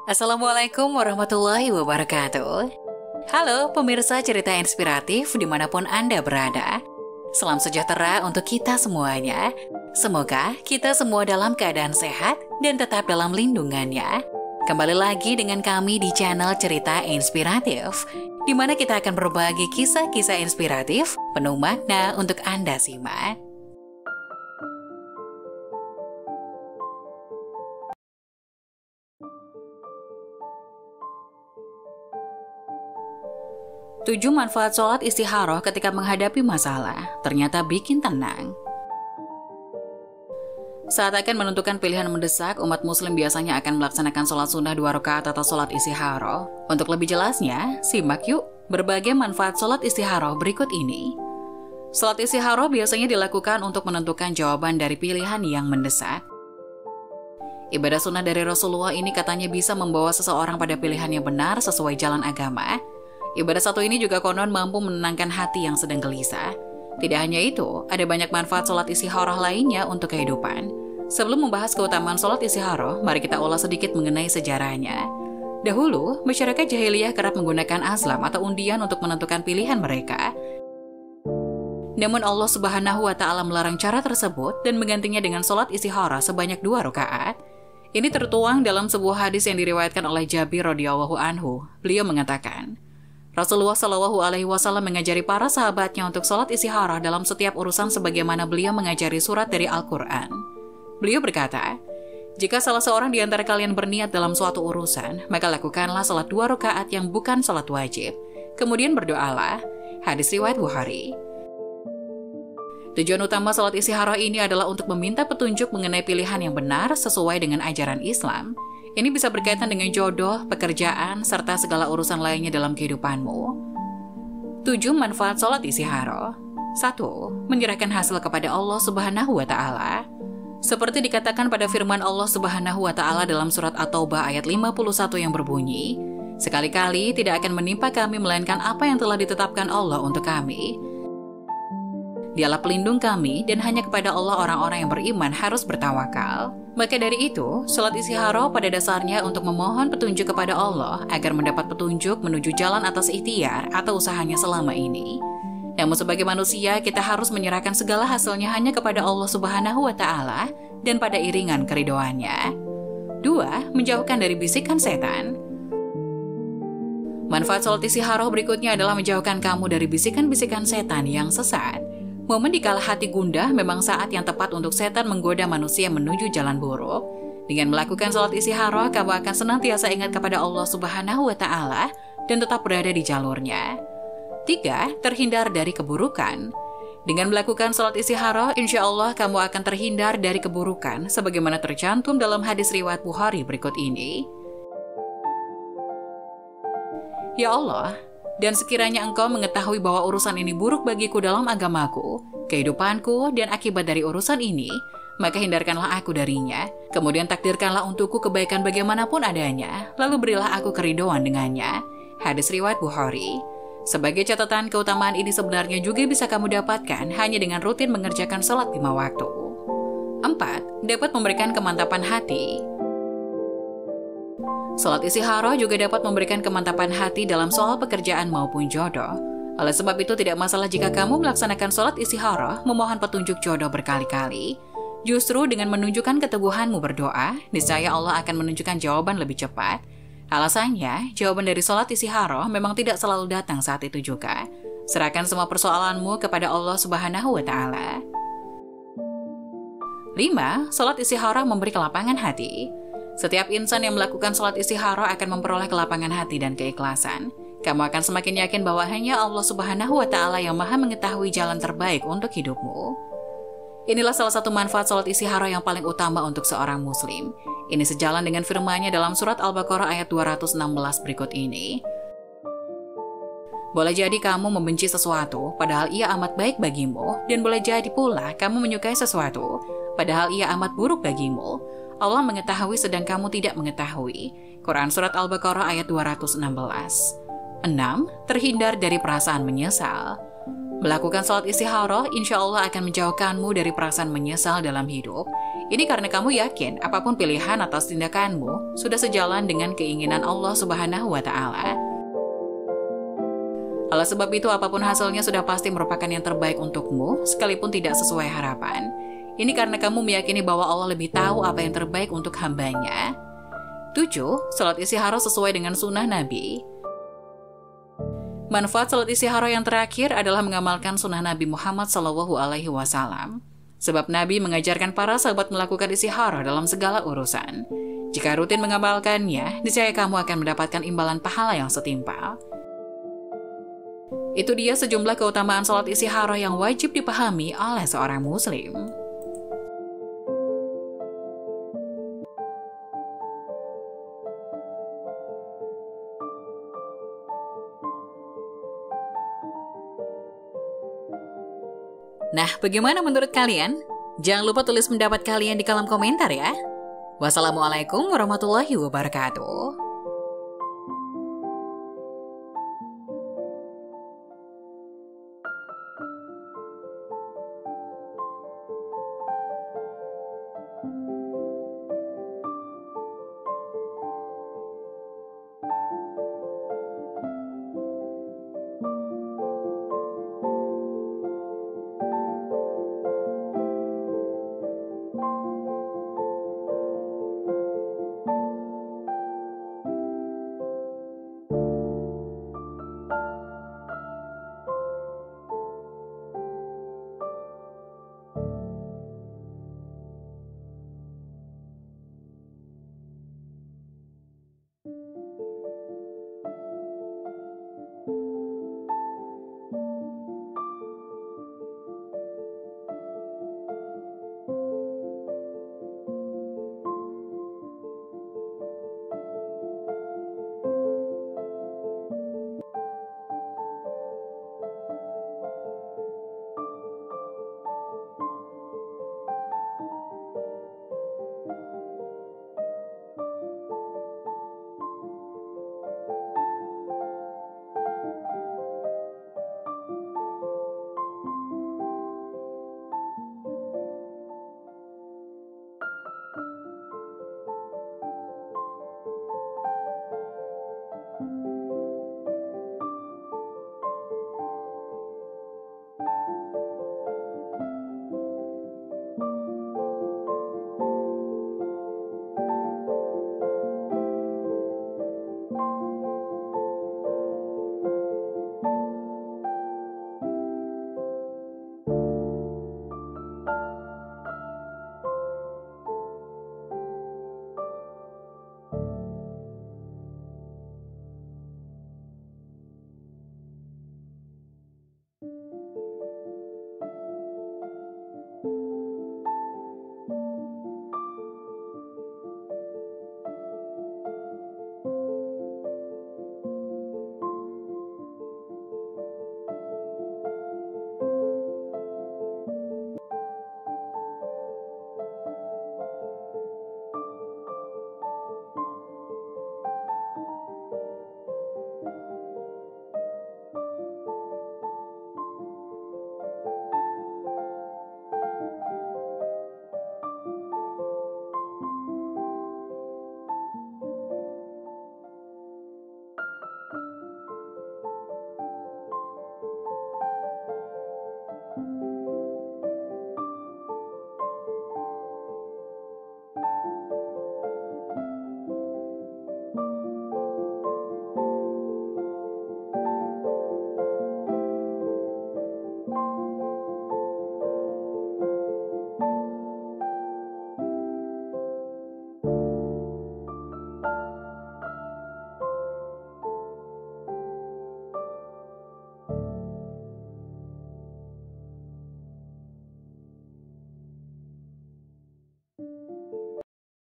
Assalamualaikum warahmatullahi wabarakatuh. Halo pemirsa cerita inspiratif dimanapun Anda berada. Salam sejahtera untuk kita semuanya. Semoga kita semua dalam keadaan sehat dan tetap dalam lindungannya. Kembali lagi dengan kami di channel Cerita Inspiratif, di mana kita akan berbagi kisah-kisah inspiratif penuh makna untuk Anda simak. Tujuh manfaat sholat istikharah ketika menghadapi masalah ternyata bikin tenang. Saat akan menentukan pilihan mendesak, umat muslim biasanya akan melaksanakan sholat sunnah 2 rakaat atau sholat istikharah. Untuk lebih jelasnya, simak yuk berbagai manfaat sholat istikharah berikut ini. Sholat istikharah biasanya dilakukan untuk menentukan jawaban dari pilihan yang mendesak. Ibadah sunnah dari Rasulullah ini katanya bisa membawa seseorang pada pilihan yang benar sesuai jalan agama. Ibadah satu ini juga konon mampu menenangkan hati yang sedang gelisah. Tidak hanya itu, ada banyak manfaat sholat istikharah lainnya untuk kehidupan. Sebelum membahas keutamaan sholat istikharah, mari kita ulas sedikit mengenai sejarahnya. Dahulu, masyarakat jahiliyah kerap menggunakan azlam atau undian untuk menentukan pilihan mereka. Namun Allah Subhanahu wa Ta'ala melarang cara tersebut dan menggantinya dengan sholat istikharah sebanyak 2 rakaat. Ini tertuang dalam sebuah hadis yang diriwayatkan oleh Jabir radhiyallahu anhu. Beliau mengatakan, Rasulullah Shallallahu Alaihi Wasallam mengajari para sahabatnya untuk sholat istikharah dalam setiap urusan sebagaimana beliau mengajari surat dari Al-Quran. Beliau berkata, jika salah seorang di antara kalian berniat dalam suatu urusan, maka lakukanlah sholat 2 rakaat yang bukan sholat wajib. Kemudian berdoalah. Hadis riwayat Bukhari. Tujuan utama sholat istikharah ini adalah untuk meminta petunjuk mengenai pilihan yang benar sesuai dengan ajaran Islam. Ini bisa berkaitan dengan jodoh, pekerjaan, serta segala urusan lainnya dalam kehidupanmu. 7 manfaat sholat istikharah. 1. Menyerahkan hasil kepada Allah Subhanahu wa Ta'ala. Seperti dikatakan pada firman Allah Subhanahu wa Ta'ala dalam surat At-Taubah ayat 51 yang berbunyi, sekali-kali tidak akan menimpa kami melainkan apa yang telah ditetapkan Allah untuk kami. Dialah pelindung kami dan hanya kepada Allah orang-orang yang beriman harus bertawakal. Maka dari itu, sholat istikharah pada dasarnya untuk memohon petunjuk kepada Allah agar mendapat petunjuk menuju jalan atas ikhtiar atau usahanya selama ini. Namun sebagai manusia, kita harus menyerahkan segala hasilnya hanya kepada Allah Subhanahu wa Ta'ala dan pada iringan keridhoannya. 2. Menjauhkan dari bisikan setan. Manfaat sholat istikharah berikutnya adalah menjauhkan kamu dari bisikan-bisikan setan yang sesat. Momen dikala hati gundah memang saat yang tepat untuk setan menggoda manusia menuju jalan buruk. Dengan melakukan sholat istikharah, kamu akan senantiasa ingat kepada Allah Subhanahu wa Ta'ala dan tetap berada di jalurnya. 3. Terhindar dari keburukan. Dengan melakukan sholat istikharah, insya Allah kamu akan terhindar dari keburukan sebagaimana tercantum dalam hadis riwayat Bukhari berikut ini. Ya Allah, dan sekiranya Engkau mengetahui bahwa urusan ini buruk bagiku dalam agamaku, kehidupanku, dan akibat dari urusan ini, maka hindarkanlah aku darinya. Kemudian takdirkanlah untukku kebaikan bagaimanapun adanya, lalu berilah aku keridhaan dengannya. Hadis riwayat Bukhari. Sebagai catatan, keutamaan ini sebenarnya juga bisa kamu dapatkan hanya dengan rutin mengerjakan sholat 5 waktu. 4. Dapat memberikan kemantapan hati. Sholat istikharah juga dapat memberikan kemantapan hati dalam soal pekerjaan maupun jodoh. Oleh sebab itu tidak masalah jika kamu melaksanakan sholat istikharah memohon petunjuk jodoh berkali-kali. Justru dengan menunjukkan keteguhanmu berdoa, niscaya Allah akan menunjukkan jawaban lebih cepat. Alasannya, jawaban dari sholat istikharah memang tidak selalu datang saat itu juga. Serahkan semua persoalanmu kepada Allah Subhanahu wa Ta'ala. 5. Sholat istikharah memberi kelapangan hati. Setiap insan yang melakukan sholat istikharah akan memperoleh kelapangan hati dan keikhlasan. Kamu akan semakin yakin bahwa hanya Allah Subhanahu wa Ta'ala yang maha mengetahui jalan terbaik untuk hidupmu. Inilah salah satu manfaat sholat istikharah yang paling utama untuk seorang muslim. Ini sejalan dengan firman-Nya dalam surat Al-Baqarah ayat 216 berikut ini. Boleh jadi kamu membenci sesuatu, padahal ia amat baik bagimu, dan boleh jadi pula kamu menyukai sesuatu, padahal ia amat buruk bagimu. Allah mengetahui sedang kamu tidak mengetahui. Quran Surat Al-Baqarah ayat 216. 6. Terhindar dari perasaan menyesal. Melakukan sholat istikharah insya Allah akan menjauhkanmu dari perasaan menyesal dalam hidup. Ini karena kamu yakin apapun pilihan atas tindakanmu sudah sejalan dengan keinginan Allah Subhanahu wa Ta'ala. Oleh sebab itu, apapun hasilnya sudah pasti merupakan yang terbaik untukmu, sekalipun tidak sesuai harapan. Ini karena kamu meyakini bahwa Allah lebih tahu apa yang terbaik untuk hambanya. 7. Sholat istikharah sesuai dengan sunnah Nabi. Manfaat sholat istikharah yang terakhir adalah mengamalkan sunnah Nabi Muhammad SAW. Sebab Nabi mengajarkan para sahabat melakukan istikharah dalam segala urusan. Jika rutin mengamalkannya, niscaya kamu akan mendapatkan imbalan pahala yang setimpal. Itu dia sejumlah keutamaan sholat istikharah yang wajib dipahami oleh seorang muslim. Nah, bagaimana menurut kalian? Jangan lupa tulis pendapat kalian di kolom komentar ya. Wassalamualaikum warahmatullahi wabarakatuh.